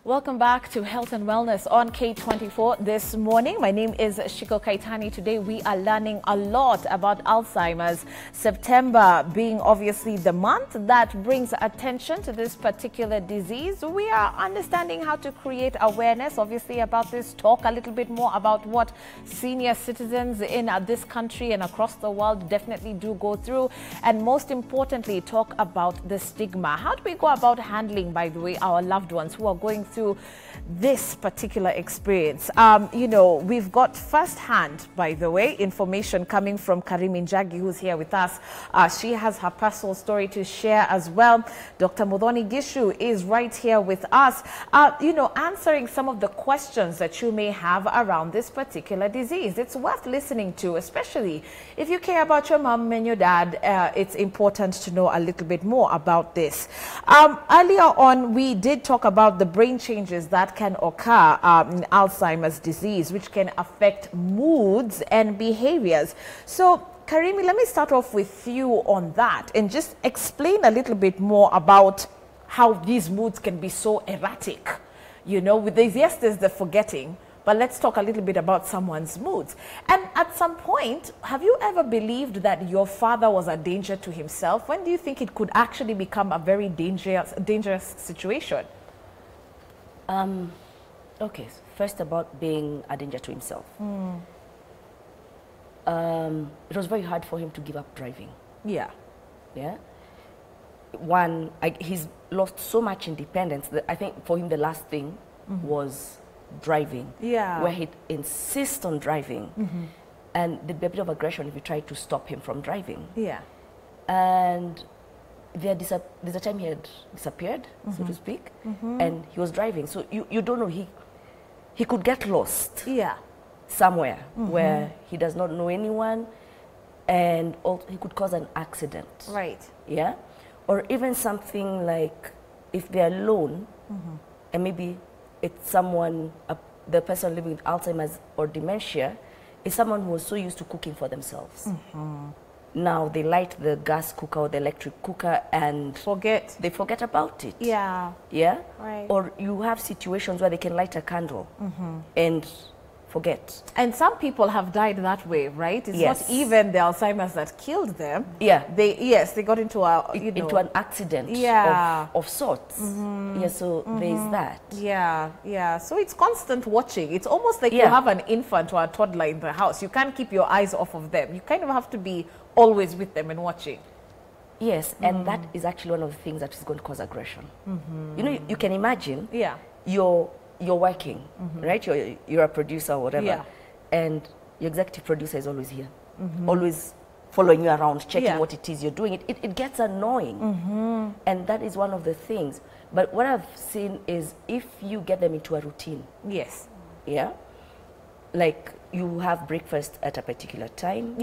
Welcome back to Health and Wellness on K24 this morning. My name is Shiko Kaitani. Today we are learning a lot about Alzheimer's. September being obviously the month that brings attention to this particular disease. We are understanding how to create awareness obviously about this, talk a little bit more about what senior citizens in this country and across the world definitely do go through, and most importantly talk about the stigma. How do we go about handling, by the way, our loved ones who are going through this particular experience? You know, we've got firsthand, by the way, information coming from Karimi Njagi, who's here with us. She has her personal story to share as well. DR.Muthoni Gichu is right here with us, you know, answering some of the questions that you may have around this particular disease. It's worth listening to, especially if you care about your mom and your dad. It's important to know a little bit more about this. Earlier on, we did talk about the brain changes that can occur in Alzheimer's disease, which can affect moods and behaviors. So, Karimi, let me start off with you on that and just explain a little bit more about how these moods can be so erratic. You know, with this, yes, there's the forgetting, but let's talk a little bit about someone's moods. And at some point, have you ever believed that your father was a danger to himself? When do you think it could actually become a very dangerous situation? Okay, first about being a danger to himself. It was very hard for him to give up driving. Yeah. Yeah. He's lost so much independence that I think for him the last thing was driving. Yeah. Where he'd insist on driving. And there'd be a bit of aggression if you tried to stop him from driving. Yeah. And there's a time he had disappeared, so to speak, and he was driving. So you don't know, he could get lost. Yeah. Somewhere where he does not know anyone, and he could cause an accident. Right. Yeah. Or even something like if they're alone, and maybe it's someone, the person living with Alzheimer's or dementia, is someone who was so used to cooking for themselves. Now they light the gas cooker or the electric cooker and they forget about it. Yeah. Yeah? Right. Or you have situations where they can light a candle and forget. And some people have died that way, right? It's not even the Alzheimer's that killed them. Yeah. They got into a, into an accident of sorts. Yeah, so there's that. Yeah, yeah. So it's constant watching. It's almost like you have an infant or a toddler in the house. You can't keep your eyes off of them. You kind of have to be always with them and watching. Yes, and that is actually one of the things that is going to cause aggression. You know, you can imagine you're working, right? You're a producer or whatever, and your executive producer is always here, always following you around, checking what it is you're doing. It gets annoying, and that is one of the things. But what I've seen is if you get them into a routine, like you have breakfast at a particular time,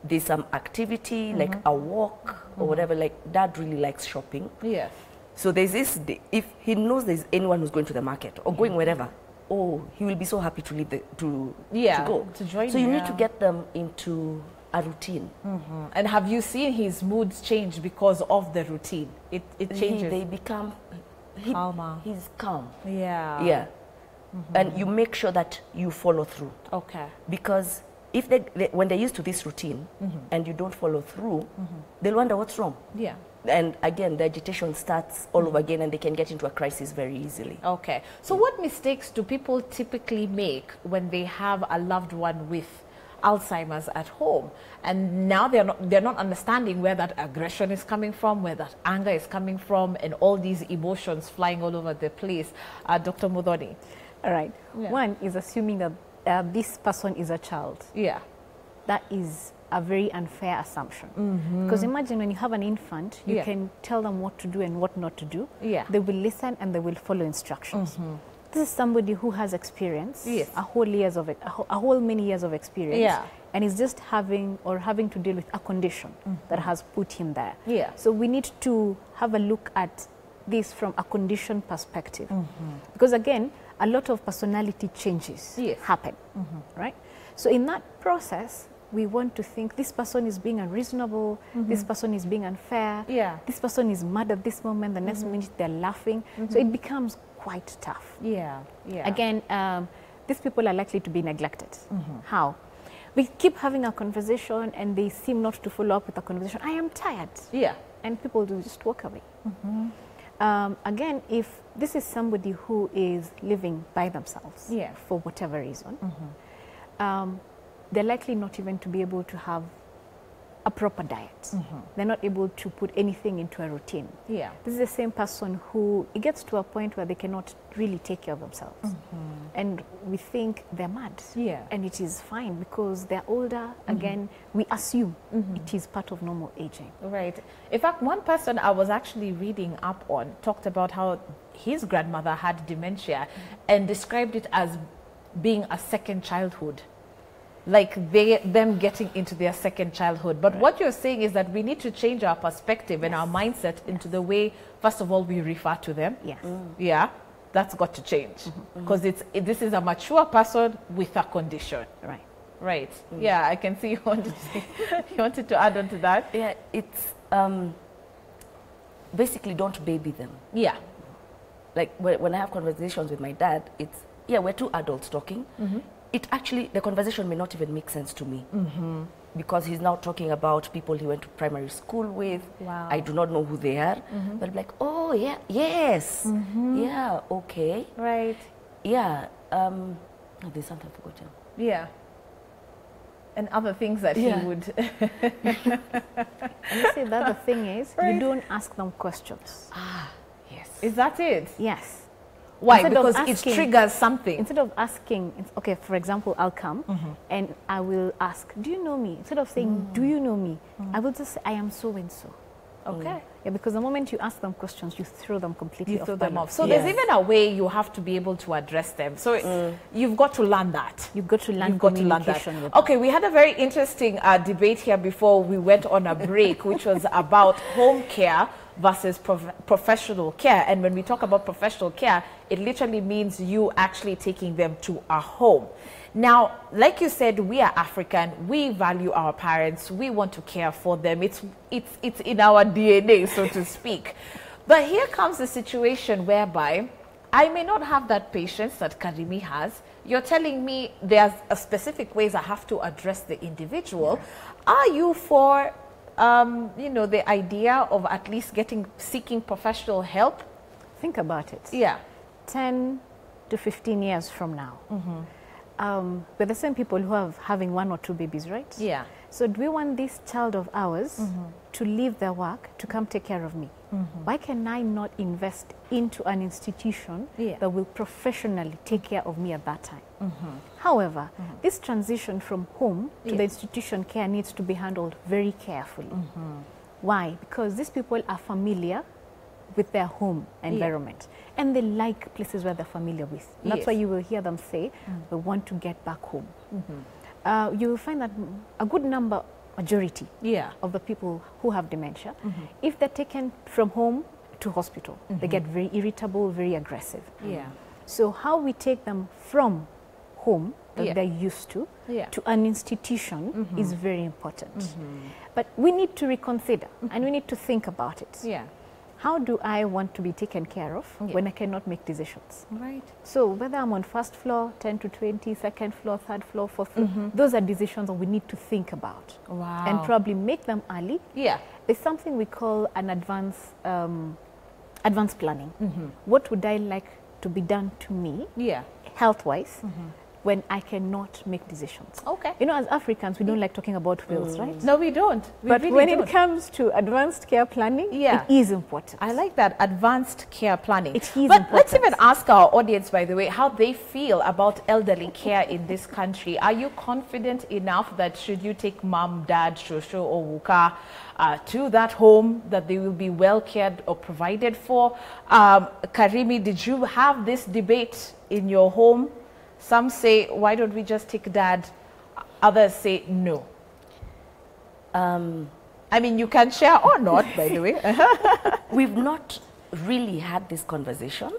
there's some activity like a walk or whatever. Like Dad really likes shopping. Yes. So there's this, if he knows there's anyone who's going to the market or going wherever, he will be so happy to leave to go. To join. So you need to get them into a routine. And have you seen his moods change because of the routine? It changes. They become calmer. He's calm. Yeah. Yeah. And you make sure that you follow through. Okay. Because if when they're used to this routine and you don't follow through, they'll wonder what's wrong. Yeah. And again, the agitation starts all over again, and they can get into a crisis very easily. Okay. So what mistakes do people typically make when they have a loved one with Alzheimer's at home, and now they're not understanding where that aggression is coming from, where that anger is coming from, and all these emotions flying all over the place? DR.Muthoni. All right. Yeah. One is assuming that this person is a child. Yeah. That is a very unfair assumption. Because imagine when you have an infant, you can tell them what to do and what not to do. Yeah. They will listen and they will follow instructions. This is somebody who has experience, a whole many years of experience, and is just having to deal with a condition that has put him there. Yeah. So we need to have a look at this from a condition perspective, because again, a lot of personality changes happen, right? So in that process, we want to think this person is being unreasonable, this person is being unfair, this person is mad at this moment, the next minute they're laughing. So it becomes quite tough. Yeah, yeah. Again, these people are likely to be neglected. How? We keep having a conversation and they seem not to follow up with the conversation. I am tired. Yeah. And people do just walk away. Again, if this is somebody who is living by themselves for whatever reason, they're likely not even to be able to have a proper diet. They're not able to put anything into a routine. Yeah. This is the same person who, it gets to a point where they cannot really take care of themselves. And we think they're mad. Yeah. And it is fine because they're older. Again, we assume it is part of normal aging. Right. In fact, one person I was actually reading up on talked about how his grandmother had dementia and described it as being a second childhood. Like them getting into their second childhood. But what you're saying is that we need to change our perspective and our mindset into the way, first of all, we refer to them. Yes. Yeah, that's got to change. Because this is a mature person with a condition. Right. Right. Yeah, I can see you wanted to add on to that. Yeah, it's basically don't baby them. Yeah. Like when I have conversations with my dad, it's, yeah, we're two adults talking. It actually, the conversation may not even make sense to me because he's now talking about people he went to primary school with. Wow. I do not know who they are, but I'm like, oh yeah, yes, yeah, okay, right, yeah. Oh, there's something I've forgotten. Yeah, and other things that he would. And you see, the other thing is, you don't ask them questions. Ah, yes. Is that it? Yes. Why? Because it triggers something. Instead of asking, okay, for example, I'll come and I will ask, do you know me? Instead of saying, do you know me? I will just say, I am so and so. Okay. Yeah, because the moment you ask them questions, you throw them completely off. So there's even a way you have to be able to address them. So you've got to learn that. You've got to learn communication with them. Okay, we had a very interesting debate here before we went on a break, which was about home care versus professional care. And when we talk about professional care, it literally means you actually taking them to a home. Now, like you said, we are African. We value our parents. We want to care for them. It's in our DNA, so to speak. But here comes the situation whereby I may not have that patience that Karimi has. You're telling me there's a specific ways I have to address the individual. Are you for you know, the idea of at least seeking professional help? Think about it. Yeah. 10 to 15 years from now, we're the same people who are having 1 or 2 babies, right? Yeah. So do we want this child of ours to leave their work to come take care of me? Why can I not invest into an institution that will professionally take care of me at that time? However, this transition from home to the institution care needs to be handled very carefully. Why? Because these people are familiar with their home environment and they like places where they're familiar with. And that's why you will hear them say, we want to get back home. You will find that a good majority of the people who have dementia, if they're taken from home to hospital, they get very irritable, very aggressive. So how we take them from home that they're used to an institution is very important. But we need to reconsider and we need to think about it. How do I want to be taken care of when I cannot make decisions? Right. So whether I'm on first floor, 10 to 20, second floor, third floor, fourth floor, those are decisions that we need to think about. Wow. And probably make them early. There's something we call an advanced planning. What would I like to be done to me, health-wise, when I cannot make decisions? Okay. You know, as Africans, we don't like talking about wills, right? No, we don't. But when it comes to advanced care planning, it is important. I like that, advanced care planning. It is important. Let's even ask our audience, by the way, how they feel about elderly care in this country. Are you confident enough that should you take mom, dad, shosho, or wuka to that home, that they will be well cared or provided for? Karimi, did you have this debate in your home? Some say, why don't we just take dad? Others say, no. I mean, you can share or not, by the way. We've not really had this conversation.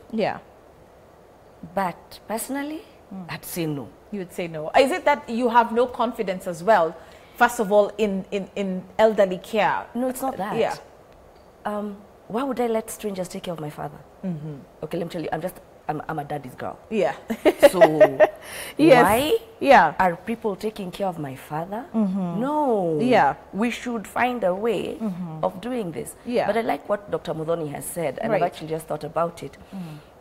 But personally, I'd say no. You would say no. Is it that you have no confidence as well, first of all, in elderly care? No, it's not that. Why would I let strangers take care of my father? Okay, let me tell you, I'm a daddy's girl. Yeah. So why are people taking care of my father? No. Yeah. We should find a way of doing this. Yeah. But I like what Dr. Muthoni has said, and I've actually just thought about it,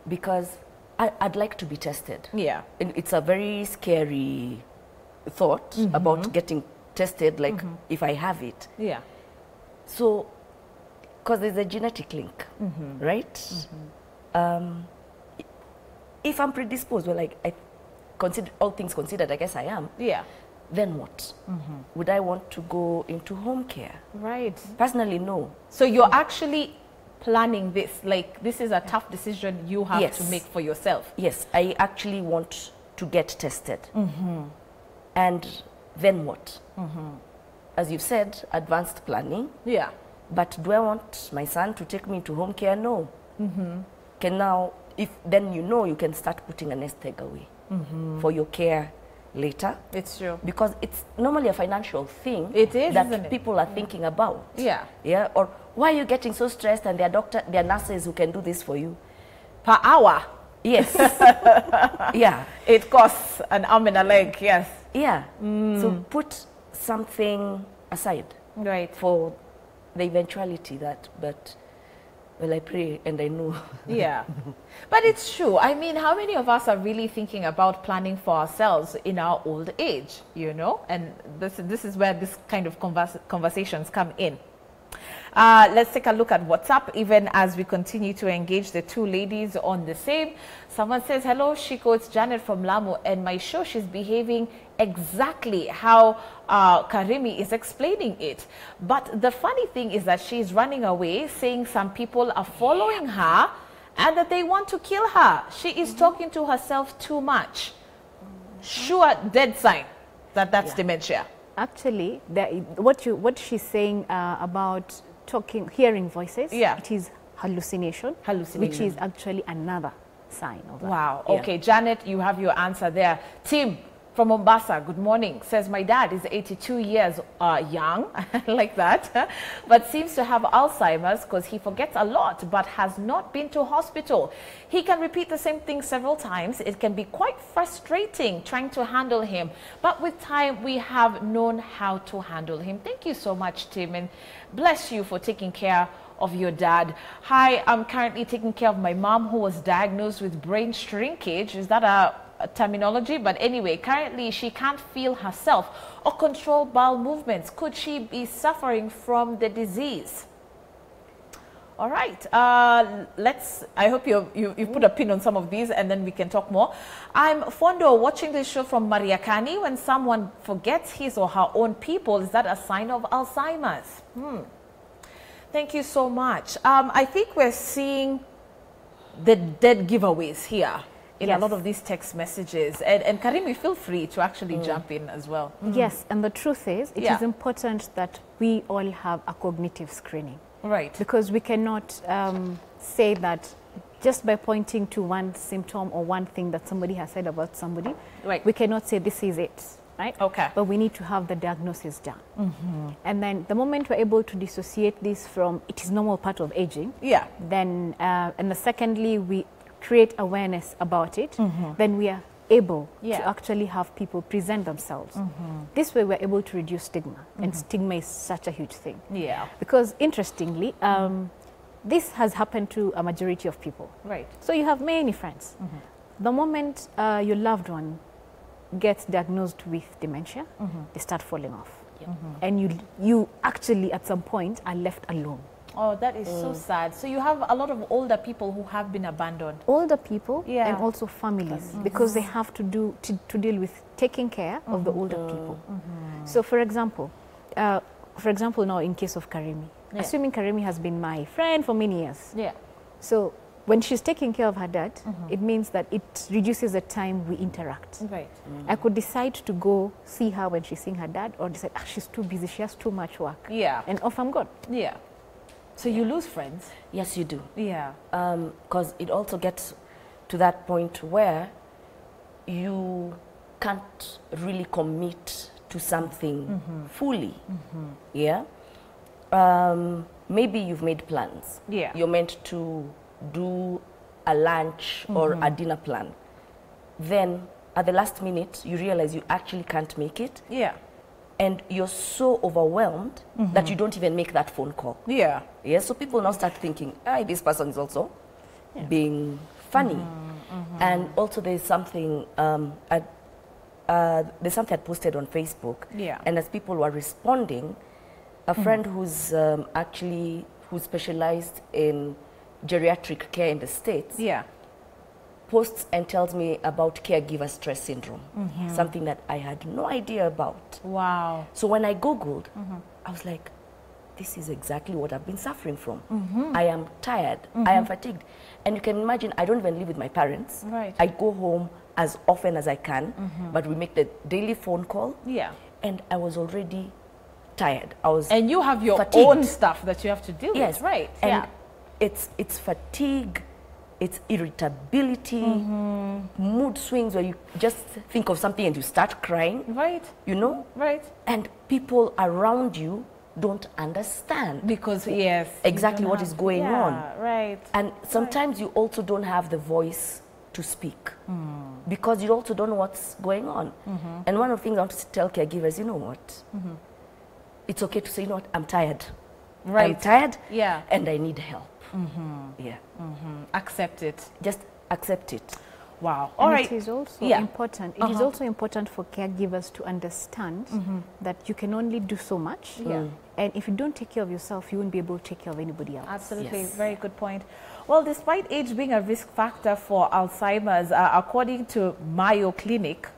because I'd like to be tested. Yeah. And it's a very scary thought about getting tested, like if I have it. Yeah. So, because there's a genetic link, right? If I'm predisposed, well, like I consider all things considered, I guess I am. Yeah. Then what? Would I want to go into home care? Right. Personally, no. So you're actually planning this, like this is a tough decision you have to make for yourself. Yes, I actually want to get tested. And then what? As you've said, advanced planning. Yeah. But do I want my son to take me to home care? No. Can now, if then you can start putting a nest egg away for your care later. It's true. Because it's normally a financial thing. It is, that people are thinking about. Yeah. Yeah. Or why are you getting so stressed, and there are nurses who can do this for you per hour? Yes. Yeah. It costs an arm and a leg. Yes. Yeah. So put something aside. Right. For the eventuality that, but well, I pray and I know. Yeah. But it's true. I mean, how many of us are really thinking about planning for ourselves in our old age, you know? And this is where this kind of conversations come in. Let's take a look at WhatsApp, even as we continue to engage the two ladies on the same. Someone says, hello, Shiko, it's Janet from Lamu, and my show, she's behaving exactly how Karimi is explaining it. But the funny thing is that she's running away, saying some people are following her and that they want to kill her. She is talking to herself too much. Sure, dead sign that that's dementia. Actually, what she's saying about hearing voices, it is hallucination, which is actually another sign of that. Wow. Okay, Janet, you have your answer there. Tim from Mombasa, good morning, says my dad is 82 years young, like that, but seems to have Alzheimer's because he forgets a lot but has not been to hospital. He can repeat the same thing several times. It can be quite frustrating trying to handle him, but with time we have known how to handle him. Thank you so much, Tim, and bless you for taking care of your dad. Hi, I'm currently taking care of my mom who was diagnosed with brain shrinkage. Is that a terminology? But anyway, currently she can't feel herself or control bowel movements. Could she be suffering from the disease? All right, I hope you put a pin on some of these and then we can talk more. I'm Fondo, watching this show from Mariakani. When someone forgets his or her own people, is that a sign of Alzheimer's? Thank you so much. I think we're seeing the dead giveaways here in a lot of these text messages. And Karimi, feel free to actually jump in as well. Yes, and the truth is, it is important that we all have a cognitive screening. Right. Because we cannot say that just by pointing to one symptom or one thing that somebody has said about somebody, we cannot say this is it. Right? Okay. But we need to have the diagnosis done. And then the moment we're able to dissociate this from it is normal part of aging, then, and secondly, we create awareness about it, then we are able to actually have people present themselves. This way we're able to reduce stigma, and stigma is such a huge thing. Yeah. Because interestingly, this has happened to a majority of people. Right. So you have many friends. The moment your loved one gets diagnosed with dementia, they start falling off. And you actually at some point are left alone. Oh, that is so sad. So you have a lot of older people who have been abandoned. Older people and also families, because they have to deal with taking care of the older people. So for example now in case of Karimi, assuming Karimi has been my friend for many years. Yeah. So when she's taking care of her dad, it means that it reduces the time we interact. Right. I could decide to go see her when she's seeing her dad, or decide, she's too busy, she has too much work. Yeah. And off I'm gone. Yeah. So you lose friends? Yes, you do. Yeah. Because it also gets to that point where you can't really commit to something fully. Yeah. Maybe you've made plans. Yeah. You're meant to do a lunch or a dinner plan. Then at the last minute, you realize you actually can't make it. Yeah. And you're so overwhelmed that you don't even make that phone call. Yeah. Yeah, so people now start thinking, this person is also being funny. And also there's something, I posted on Facebook. Yeah. And as people were responding, a friend who's who's specialized in geriatric care in the States, posts and tells me about caregiver stress syndrome, something that I had no idea about. Wow. So when I Googled, I was like, this is exactly what I've been suffering from. I am tired, I am fatigued. And you can imagine, I don't even live with my parents. Right. I go home as often as I can, but we make the daily phone call. Yeah. And I was already tired. And you have your fatigued. own stuff that you have to deal with, right? And it's fatigue, it's irritability, mood swings where you just think of something and you start crying. Right. You know? Right. And people around you don't understand. Because, exactly what is going on. Right. And sometimes you also don't have the voice to speak because you also don't know what's going on. And one of the things I want to tell caregivers, you know what? It's okay to say, you know what, I'm tired. Right. I'm tired Yeah. and I need help. Yeah. Accept it. Just accept it. Wow. All All right. right. It is also important. It is also important for caregivers to understand that you can only do so much. Yeah. And if you don't take care of yourself, you won't be able to take care of anybody else. Absolutely. Yes. Very good point. Well, despite age being a risk factor for Alzheimer's, according to Mayo Clinic,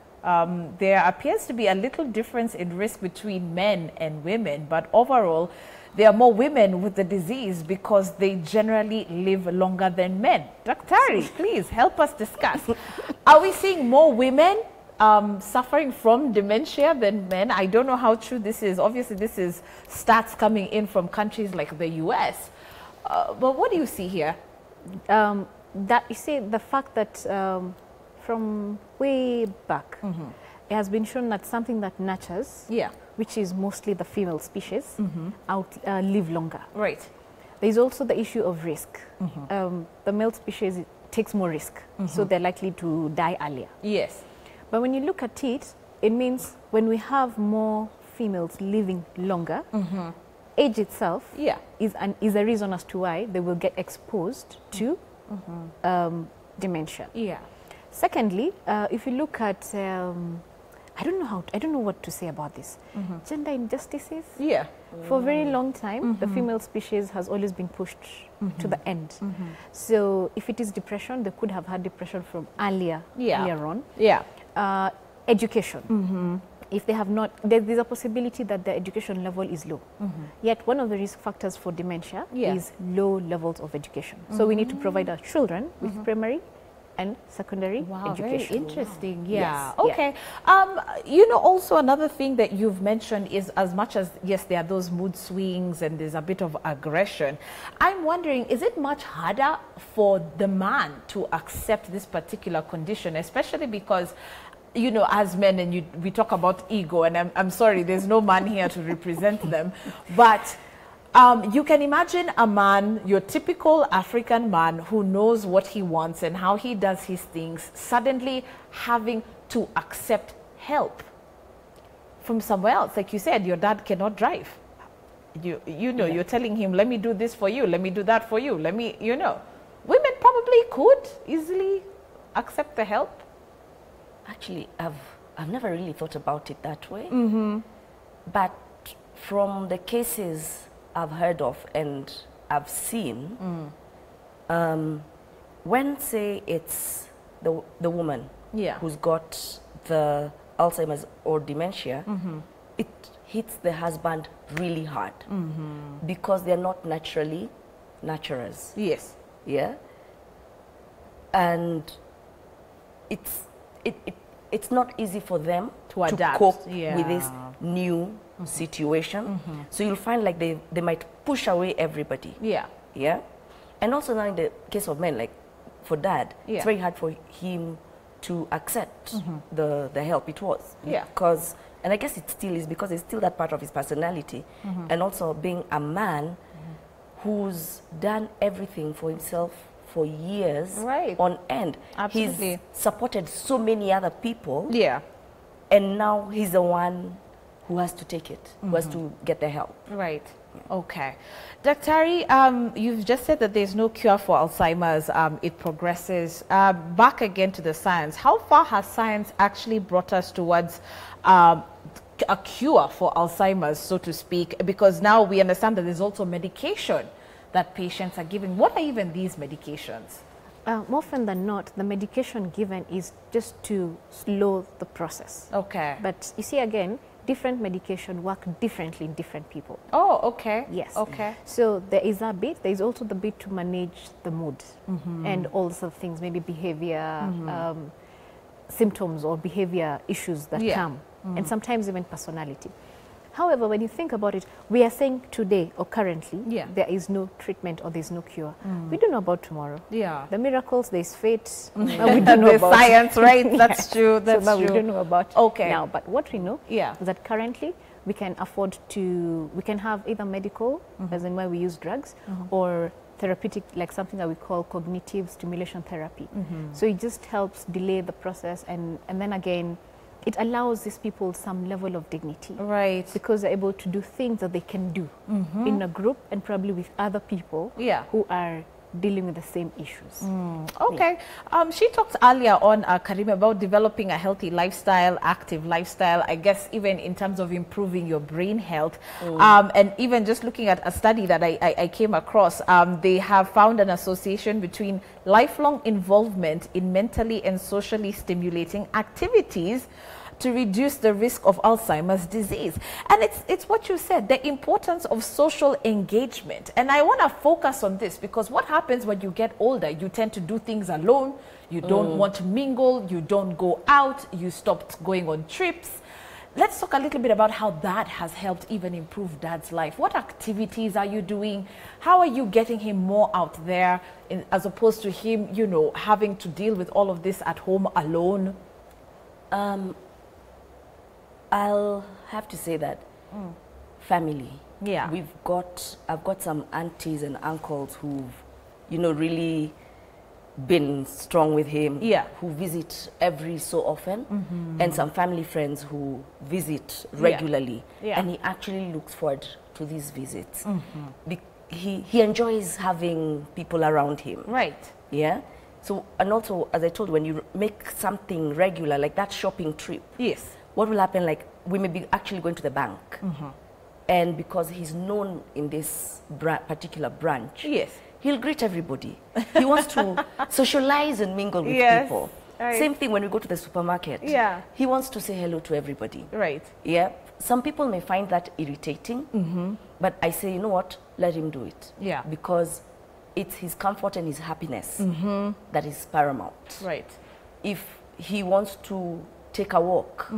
there appears to be a little difference in risk between men and women, but overall, there are more women with the disease because they generally live longer than men. Dr. Tari, please help us discuss. Are we seeing more women suffering from dementia than men? I don't know how true this is. Obviously, this is stats coming in from countries like the US. But what do you see here? That you see, the fact that from way back, it has been shown that something that nurtures, which is mostly the female species, live longer. Right. There is also the issue of risk. The male species takes more risk, so they're likely to die earlier. Yes. But when you look at it, it means when we have more females living longer, age itself is a reason as to why they will get exposed to dementia. Yeah. Secondly, if you look at I don't know what to say about this. Gender injustices. Yeah. For a very long time, the female species has always been pushed to the end. So if it is depression, they could have had depression from earlier on. Yeah. Education. If they have not, there's a possibility that their education level is low. Yet one of the risk factors for dementia is low levels of education. So we need to provide our children with primary and secondary education. Very interesting. Yeah. Yes. Okay. You know, also another thing that you've mentioned is, as much as, yes, there are those mood swings and there's a bit of aggression, I'm wondering, is it much harder for the man to accept this particular condition, especially because, you know, as men, and we talk about ego, and I'm sorry, there's no man here to represent them, but you can imagine a man, your typical African man who knows what he wants and how he does his things, suddenly having to accept help from somewhere else. Like you said, your dad cannot drive. You know, you're telling him, let me do this for you, let me do that for you, let me, you know. Women probably could easily accept the help. Actually, I've never really thought about it that way. But from the cases I've heard of and I've seen, when, say, it's the woman who's got the Alzheimer's or dementia, it hits the husband really hard because they're not naturally nurturers. Yes. Yeah. And it's not easy for them to adapt. cope with this new situation. So you'll find like they might push away everybody. Yeah. Yeah. And also now in the case of men, like for dad, it's very hard for him to accept the help it was. Yeah. Because, and I guess it still is, because it's still that part of his personality. And also being a man who's done everything for himself for years on end. Absolutely. He's supported so many other people. Yeah. And now he's the one who has to take it, who has to get the help. Right. Okay. Dr. You've just said that there's no cure for Alzheimer's. It progresses. Back again to the science. How far has science actually brought us towards a cure for Alzheimer's, so to speak? Because now we understand that there's also medication that patients are given. What are even these medications? More often than not, the medication given is just to slow the process. Okay. But you see, again, different medication work differently in different people. Oh, okay. Yes. Okay. So there is a bit, there is also the bit to manage the mood and all sorts of things, maybe behavior, symptoms or behavior issues that come, and sometimes even personality. However, when you think about it, we are saying today or currently there is no treatment or there's no cure. We don't know about tomorrow. Yeah. The miracles, there's fate. We don't know about science, right? That's true. That's so true. We don't know about now. But what we know is that currently we can afford to, we can have either medical, as in where we use drugs, or therapeutic, like something that we call cognitive stimulation therapy. So it just helps delay the process, and then again, it allows these people some level of dignity. Right. Because they're able to do things that they can do in a group and probably with other people who are dealing with the same issues. Okay. She talked earlier on, Karim, about developing a healthy lifestyle, active lifestyle, I guess even in terms of improving your brain health. And even just looking at a study that I came across, they have found an association between lifelong involvement in mentally and socially stimulating activities to reduce the risk of Alzheimer's disease. And it's what you said, the importance of social engagement. And I want to focus on this because what happens when you get older, you tend to do things alone, you don't want to mingle, you don't go out, you stopped going on trips. Let's talk a little bit about how that has helped even improve Dad's life. What activities are you doing? How are you getting him more out there as opposed to him, you know, having to deal with all of this at home alone? I'll have to say that family. Yeah. I've got some aunties and uncles who've, you know, really been strong with him. Yeah. Who visit every so often, and some family friends who visit regularly. Yeah. And he actually looks forward to these visits. He enjoys having people around him. Right. Yeah. So, and also, as I told you, when you make something regular, like that shopping trip. Yes. What will happen, like, we may be actually going to the bank. And because he's known in this particular branch, he'll greet everybody. He wants to socialize and mingle with people. Right. Same thing when we go to the supermarket. Yeah. He wants to say hello to everybody. Right. Yeah. Some people may find that irritating, but I say, you know what, let him do it. Yeah. Because it's his comfort and his happiness that is paramount. Right. If he wants to take a walk,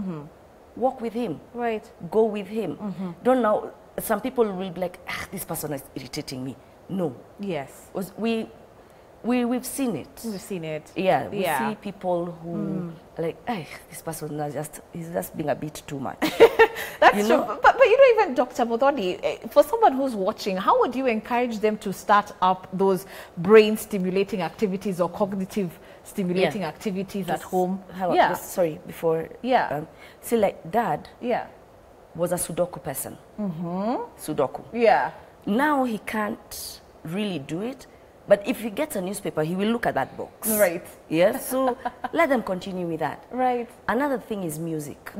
walk with him. Right. Go with him. Don't know, some people will be like, ah, this person is irritating me. No. Yes. We've seen it. We've seen it. Yeah. We see people who are like, hey, this person is just being a bit too much. That's true. But you know, even Dr. Muthoni, for someone who's watching, how would you encourage them to start up those brain stimulating activities or cognitive stimulating activities at home? Sorry, before. See, like Dad was a Sudoku person. Sudoku. Yeah. Now he can't really do it, but if he gets a newspaper, he will look at that box. Right. Yeah. So let them continue with that. Right. Another thing is music.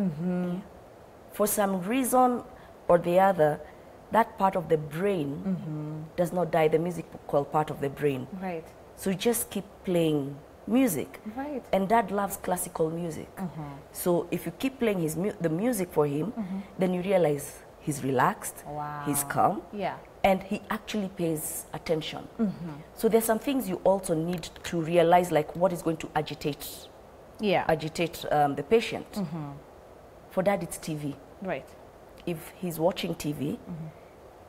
For some reason or the other, that part of the brain does not die, the musical part of the brain. Right. So you just keep playing music. Right. And Dad loves classical music. So if you keep playing the music for him, then you realize he's relaxed, he's calm, and he actually pays attention. So there's some things you also need to realize, like what is going to agitate the patient. For Dad, it's TV. Right. If he's watching TV,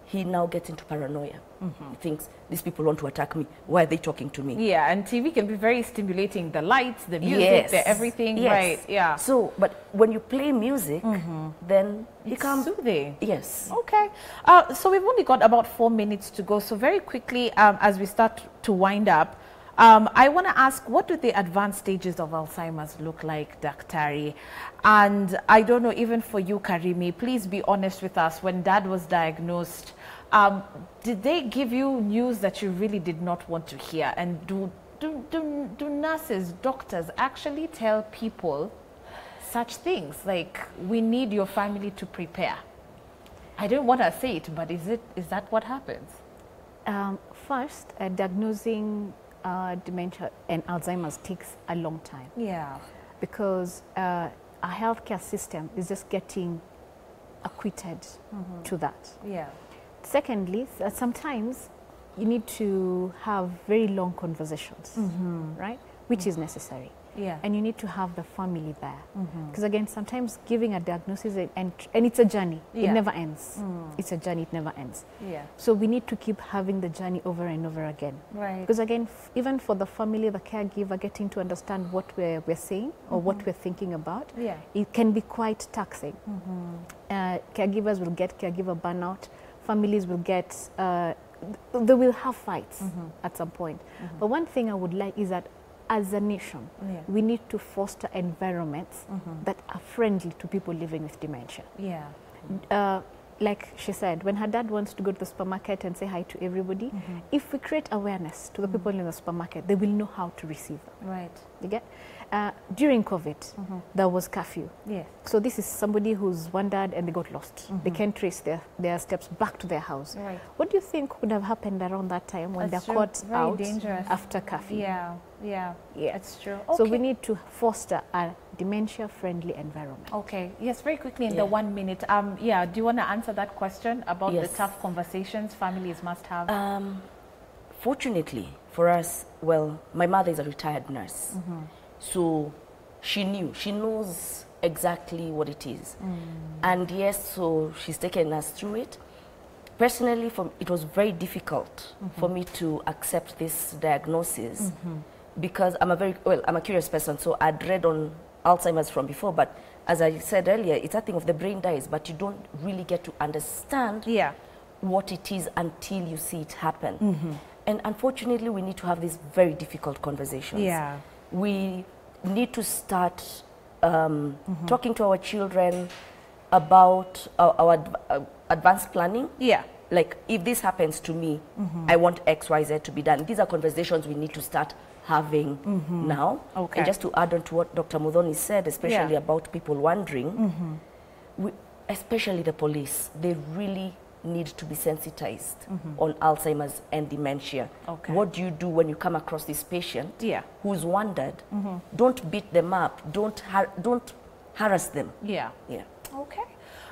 he now gets into paranoia. He thinks, these people want to attack me. Why are they talking to me? Yeah, and TV can be very stimulating. The lights, the music, the everything. Yes. Right, yeah. So, but when you play music, then it becomes soothing. Yes. Okay. So we've only got about 4 minutes to go. So very quickly, as we start to wind up, I want to ask, what do the advanced stages of Alzheimer's look like, Daktari? And I don't know, even for you, Karimi, please be honest with us. When Dad was diagnosed, did they give you news that you really did not want to hear? And do nurses, doctors actually tell people such things like, we need your family to prepare? I don't want to say it, but is that what happens? First, diagnosing dementia and Alzheimer's takes a long time. Yeah. Because our healthcare system is just getting acquitted to that. Yeah. Secondly, sometimes you need to have very long conversations, right? Which is necessary. Yeah. And you need to have the family there. Because again, sometimes giving a diagnosis, and it's a journey. Yeah. It never ends. It's a journey, it never ends. Yeah. So we need to keep having the journey over and over again. Right. Because again, even for the family, the caregiver, getting to understand what we're saying or what we're thinking about, yeah, it can be quite taxing. Caregivers will get caregiver burnout. Families will get, they will have fights at some point. But one thing I would like is that as a nation, we need to foster environments that are friendly to people living with dementia. Yeah. Like she said, when her dad wants to go to the supermarket and say hi to everybody, if we create awareness to the people in the supermarket, they will know how to receive them. Right. You get? During COVID, there was curfew. Yes. So this is somebody who's wandered and they got lost. They can't trace their steps back to their house. Right. What do you think would have happened around that time when they're caught out after curfew? Yeah, yeah, yeah. it's true. Okay. So we need to foster a dementia-friendly environment. Okay. Yes, very quickly in the 1 minute. Yeah, do you want to answer that question about the tough conversations families must have? Fortunately for us, well, my mother is a retired nurse. So she knows exactly what it is. And yes, so she's taken us through it. Personally, it was very difficult for me to accept this diagnosis because I'm a curious person, so I'd read on Alzheimer's from before, but as I said earlier, it's a thing of the brain dies, but you don't really get to understand what it is until you see it happen. And unfortunately, we need to have these very difficult conversations. Yeah. We need to start talking to our children about our advanced planning. Yeah. Like, if this happens to me, I want X, Y, Z to be done. These are conversations we need to start having now. Okay. And just to add on to what Dr. Muthoni said, especially about people wondering, especially the police, they really need to be sensitized on Alzheimer's and dementia. Okay. What do you do when you come across this patient who's wandered? Don't beat them up. Don't harass them. Yeah. Yeah. Okay.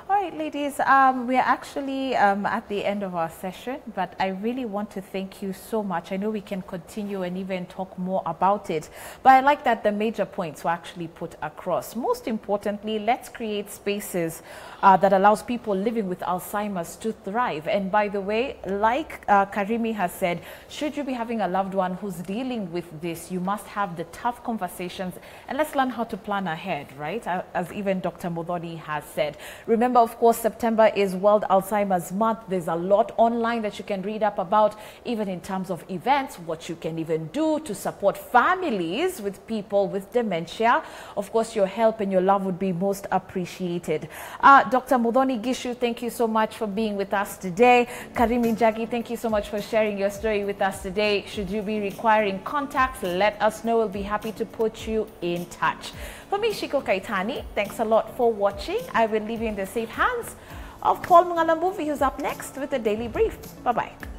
All right, ladies, we are actually at the end of our session, but I really want to thank you so much. I know we can continue and even talk more about it, but I like that the major points were actually put across. Most importantly, let's create spaces that allows people living with Alzheimer's to thrive. And by the way, like Karimi has said, should you be having a loved one who's dealing with this, you must have the tough conversations, and let's learn how to plan ahead, right? As even Dr. Muthoni has said. Remember, of course, September is World Alzheimer's Month. There's a lot online that you can read up about, even in terms of events, what you can even do to support families with people with dementia. Of course, your help and your love would be most appreciated. Dr. Muthoni, Gichu, thank you so much for being with us today. Karimi Njagi, thank you so much for sharing your story with us today. Should you be requiring contacts, let us know. We'll be happy to put you in touch. For me, Shiko Kaitani, thanks a lot for watching. I will leave you in the safe hands of Paul Mungalambuvi, who's up next with the Daily Brief. Bye-bye.